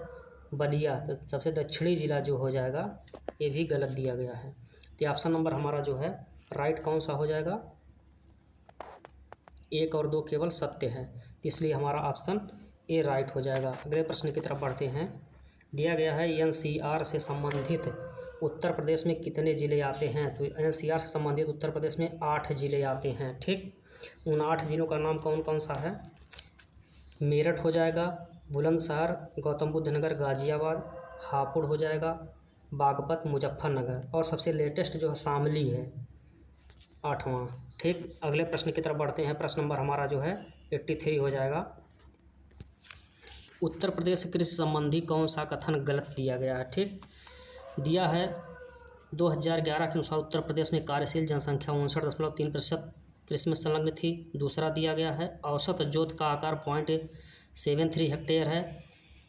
बलिया, तो सबसे दक्षिणी जिला जो हो जाएगा ये भी गलत दिया गया है। तो ऑप्शन नंबर हमारा जो है राइट कौन सा हो जाएगा? 1 और 2 केवल सत्य है, इसलिए हमारा ऑप्शन ए राइट हो जाएगा। अगले प्रश्न की तरफ बढ़ते हैं। दिया गया है NCR से संबंधित उत्तर प्रदेश में कितने ज़िले आते हैं? तो NCR से संबंधित उत्तर प्रदेश में 8 ज़िले आते हैं। ठीक, उन 8 ज़िलों का नाम कौन कौन सा है? मेरठ हो जाएगा, बुलंदशहर, गौतम बुद्ध नगर, गाज़ियाबाद, हापुड़ हो जाएगा, बागपत, मुजफ्फरनगर, और सबसे लेटेस्ट जो है शामली है 8वां। ठीक, अगले प्रश्न की तरफ बढ़ते हैं। प्रश्न नंबर हमारा जो है 83 हो जाएगा। उत्तर प्रदेश कृषि संबंधी कौन सा कथन गलत दिया गया है? ठीक, दिया है 2011 के अनुसार उत्तर प्रदेश में कार्यशील जनसंख्या 59.3% कृषि में संलग्न थी। दूसरा दिया गया है औसत जोत का आकार 0.73 हेक्टेयर है।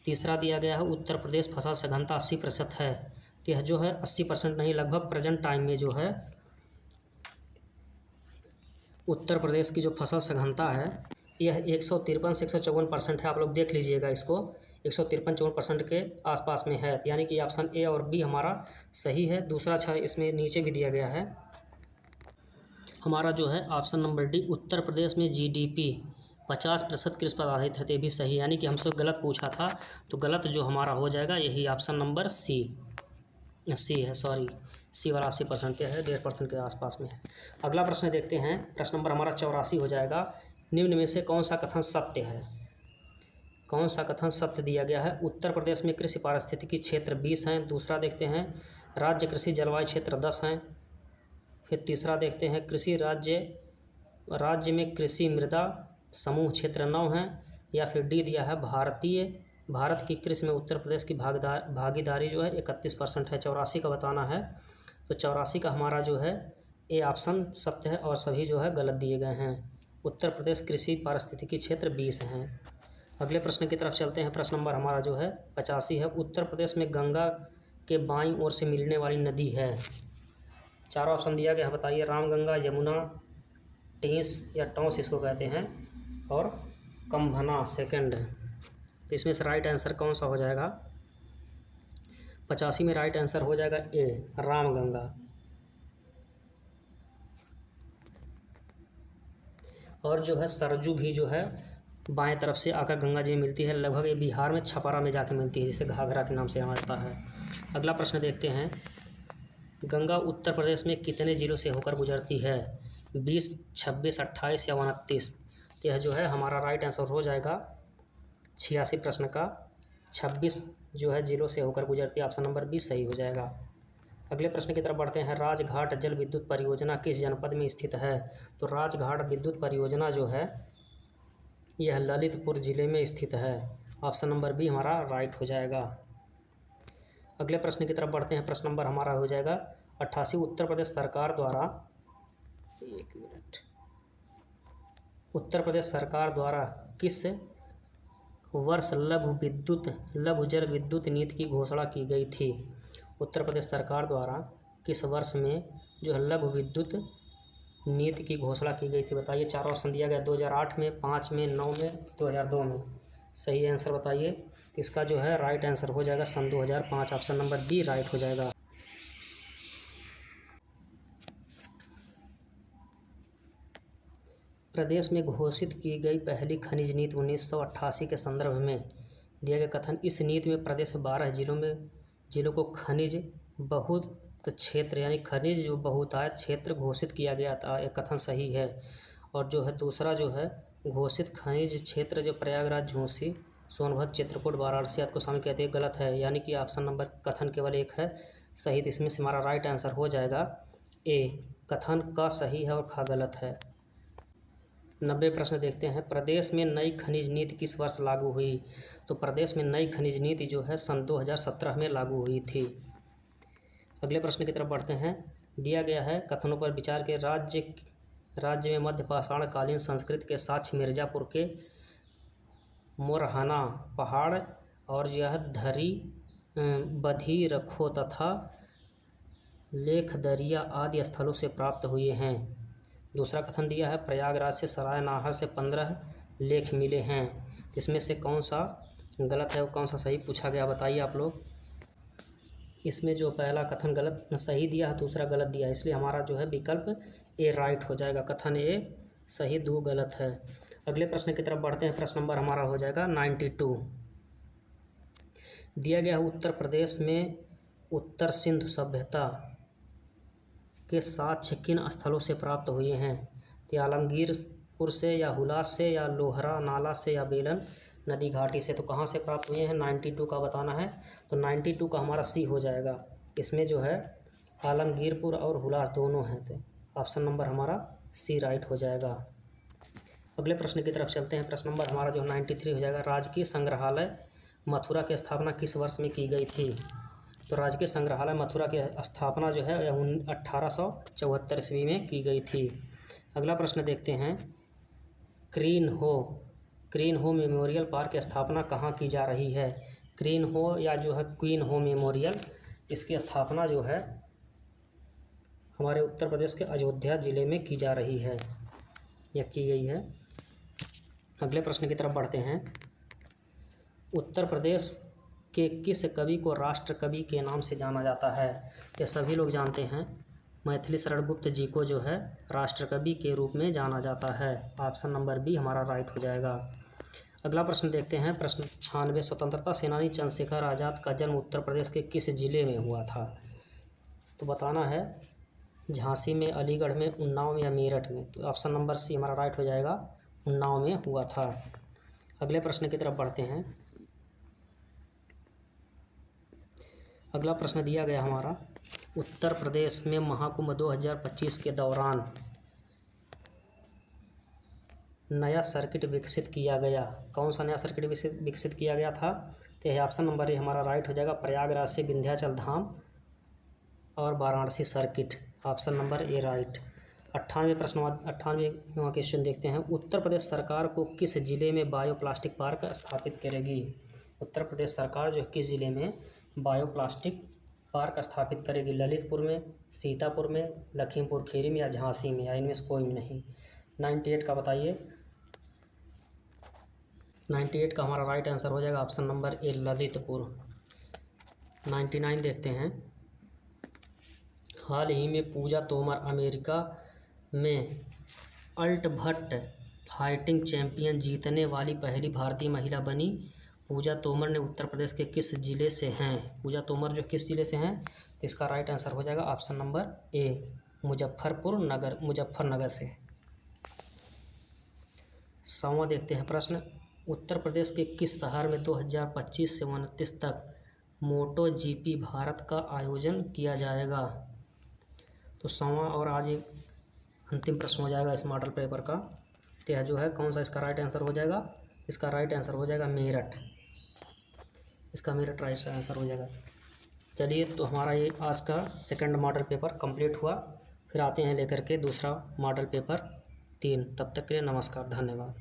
तीसरा दिया गया है उत्तर प्रदेश फसल सघनता 80% है। तो यह जो है 80% नहीं, लगभग प्रेजेंट टाइम में जो है उत्तर प्रदेश की जो फसल सघनता है यह 153 से 154% है। आप लोग देख लीजिएगा इसको, 153-154% के आसपास में है, यानी कि ऑप्शन ए और बी हमारा सही है। दूसरा अच्छा इसमें नीचे भी दिया गया है हमारा जो है option number D, Uttar Pradesh में GDP 50% कृषि पर आधारित है, तो ये भी सही, यानी कि हमसे गलत पूछा था, तो गलत जो हमारा हो जाएगा यही ऑप्शन नंबर सी है, सॉरी सी वाला 80% है, 1.5% के आसपास में है। अगला प्रश्न देखते हैं। प्रश्न नंबर हमारा 84 हो जाएगा। निम्न में से कौन सा कथन सत्य है? कौन सा कथन सत्य दिया गया है? उत्तर प्रदेश में कृषि पारिस्थितिकी क्षेत्र 20 हैं। दूसरा देखते हैं राज्य कृषि जलवायु क्षेत्र 10 हैं। फिर तीसरा देखते हैं कृषि राज्य में कृषि मृदा समूह क्षेत्र 9 हैं। या फिर डी दिया है भारत की कृषि में उत्तर प्रदेश की भागीदारी जो है 31% है। 84 का बताना है, तो 84 का हमारा जो है ए ऑप्शन सत्य है और सभी जो है गलत दिए गए हैं। उत्तर प्रदेश कृषि पारिस्थितिकी क्षेत्र 20 हैं। अगले प्रश्न की तरफ चलते हैं। प्रश्न नंबर हमारा जो है 85 है। उत्तर प्रदेश में गंगा के बाईं ओर से मिलने वाली नदी है। चारों ऑप्शन दिया गया है, बताइए। रामगंगा, यमुना, टीस या टॉस इसको कहते हैं, और कंभना सेकंड है। तो इसमें से राइट आंसर कौन सा हो जाएगा? 85 में राइट आंसर हो जाएगा ए, रामगंगा। और जो है सरजू भी जो है बाएं तरफ से आकर गंगा जी में मिलती है, लगभग ये बिहार में छपरा में जाकर मिलती है, जिसे घाघरा के नाम से जाना जाता है। अगला प्रश्न देखते हैं। गंगा उत्तर प्रदेश में कितने जिलों से होकर गुजरती है? 20, 26, 28 या 29? तो यह जो है हमारा राइट आंसर हो जाएगा 86 प्रश्न का 26 जो है जिलों से होकर गुजरती है। ऑप्शन नंबर बी सही हो जाएगा। अगले प्रश्न की तरफ बढ़ते हैं। राजघाट जल विद्युत परियोजना किस जनपद में स्थित है? तो राजघाट विद्युत परियोजना जो है यह ललितपुर जिले में स्थित है। ऑप्शन नंबर बी हमारा राइट हो जाएगा। अगले प्रश्न की तरफ बढ़ते हैं। प्रश्न नंबर हमारा हो जाएगा 88। उत्तर प्रदेश सरकार द्वारा, एक मिनट, उत्तर प्रदेश सरकार द्वारा किस वर्ष लघु जल विद्युत नीति की घोषणा की गई थी? उत्तर प्रदेश सरकार द्वारा किस वर्ष में जो है लघु विद्युत नीति की घोषणा की गई थी? बताइए। चार ऑप्शन दिया गया, 2008 में, 5 में, 9 में, 2002 में। सही आंसर बताइए। इसका जो है राइट आंसर हो जाएगा सन 2005। ऑप्शन नंबर बी राइट हो जाएगा। प्रदेश में घोषित की गई पहली खनिज नीति 1988 के संदर्भ में दिया गया कथन। इस नीति में प्रदेश के 12 जिलों को खनिज बहुत क्षेत्र यानी खनिज जो बहुतायत क्षेत्र घोषित किया गया था। यह कथन सही है। और जो है दूसरा जो है घोषित खनिज क्षेत्र जो प्रयागराज, झांसी, सोनभद्र, चित्रकूट, वाराणसी आदि को शामिल कहते हैं, गलत है। यानी कि ऑप्शन नंबर कथन केवल एक है सही। इसमें से हमारा राइट आंसर हो जाएगा ए, कथन का सही है और खा गलत है। 90 प्रश्न देखते हैं। प्रदेश में नई खनिज नीति किस वर्ष लागू हुई? तो प्रदेश में नई खनिज नीति जो है सन 2017 में लागू हुई थी। अगले प्रश्न की तरफ बढ़ते हैं। दिया गया है कथनों पर विचार के राज्य में मध्य पाषाणकालीन संस्कृति के साक्ष्य मिर्ज़ापुर के मोरहाना पहाड़ और यह धरी बधी रखो तथा लेखदरिया आदि स्थलों से प्राप्त हुए हैं। दूसरा कथन दिया है प्रयागराज से सराय नाहर से 15 लेख मिले हैं। इसमें से कौन सा गलत है और कौन सा सही पूछा गया, बताइए आप लोग। इसमें जो पहला कथन गलत सही दिया है, दूसरा गलत दिया है, इसलिए हमारा जो है विकल्प ए राइट हो जाएगा। कथन ए सही, 2 गलत है। अगले प्रश्न की तरफ बढ़ते हैं। प्रश्न नंबर हमारा हो जाएगा 92। दिया गया है उत्तर प्रदेश में उत्तर सिंधु सभ्यता के साक्ष्य किन स्थलों से प्राप्त हुए हैं? तो आलमगीरपुर से या हुलास से या लोहरा नाला से या बेलन नदी घाटी से। तो कहाँ से प्राप्त हुए हैं 92 का बताना है। तो 92 का हमारा सी हो जाएगा। इसमें जो है आलमगीरपुर और हुलास दोनों हैं, तो ऑप्शन नंबर हमारा सी राइट हो जाएगा। अगले प्रश्न की तरफ चलते हैं। प्रश्न नंबर हमारा जो 93 हो जाएगा। राजकीय संग्रहालय मथुरा की स्थापना किस वर्ष में की गई थी? तो राजकीय संग्रहालय मथुरा की स्थापना जो है 1874 ईस्वी में की गई थी। अगला प्रश्न देखते हैं। क्रीन हो मेमोरियल पार्क की स्थापना कहाँ की जा रही है? क्रीन हो या जो है क्वीन हो मेमोरियल, इसकी स्थापना जो है हमारे उत्तर प्रदेश के अयोध्या ज़िले में की जा रही है या की गई है। अगले प्रश्न की तरफ बढ़ते हैं। उत्तर प्रदेश के किस कवि को राष्ट्र कवि के नाम से जाना जाता है? ये सभी लोग जानते हैं, मैथिली शरण गुप्त जी को जो है राष्ट्र कवि के रूप में जाना जाता है। ऑप्शन नंबर बी हमारा राइट हो जाएगा। अगला प्रश्न देखते हैं। प्रश्न 96। स्वतंत्रता सेनानी चंद्रशेखर आज़ाद का जन्म उत्तर प्रदेश के किस जिले में हुआ था? तो बताना है झांसी में, अलीगढ़ में, उन्नाव में या मेरठ में। तो ऑप्शन नंबर सी हमारा राइट हो जाएगा, उन्नाव में हुआ था। अगले प्रश्न की तरफ बढ़ते हैं। अगला प्रश्न दिया गया हमारा उत्तर प्रदेश में महाकुंभ 2025 के दौरान नया सर्किट विकसित किया गया। कौन सा नया सर्किट विकसित किया गया था? तो यह ऑप्शन नंबर ए हमारा राइट हो जाएगा, प्रयागराज से विंध्याचल धाम और Varanasi circuit. Option number A right. 98वां क्वेश्चन देखते हैं। उत्तर प्रदेश सरकार को किस जिले में बायोप्लास्टिक पार्क स्थापित करेगी? उत्तर प्रदेश सरकार जो किस जिले में बायोप्लास्टिक पार्क स्थापित करेगी? ललितपुर में, सीतापुर में, लखीमपुर खीरी में या झांसी में, या इनमें से कोई भी नहीं। 98 का बताइए। 98 का हमारा राइट आंसर हो जाएगा ऑप्शन नंबर ए ललितपुर। 99 देखते हैं। हाल ही में पूजा तोमर अमेरिका में अल्टभट्ट फाइटिंग चैंपियन जीतने वाली पहली भारतीय महिला बनी। पूजा तोमर ने उत्तर प्रदेश के किस जिले से हैं? पूजा तोमर जो किस जिले से हैं? तो इसका राइट आंसर हो जाएगा ऑप्शन नंबर ए मुजफ्फरनगर से। 100वां देखते हैं प्रश्न। उत्तर प्रदेश के किस शहर में 2025 से 29 तक मोटो जीपी भारत का आयोजन किया जाएगा? तो 100वां और आज एक अंतिम प्रश्न हो जाएगा इस मॉडल पेपर का। तो यह जो है कौन सा इसका राइट आंसर हो जाएगा? इसका राइट आंसर हो जाएगा मेरठ। इसका मेरठ राइट आंसर हो जाएगा। चलिए, तो हमारा ये आज का सेकंड मॉडल पेपर कंप्लीट हुआ। फिर आते हैं लेकर के दूसरा मॉडल पेपर 3। तब तक के लिए नमस्कार, धन्यवाद।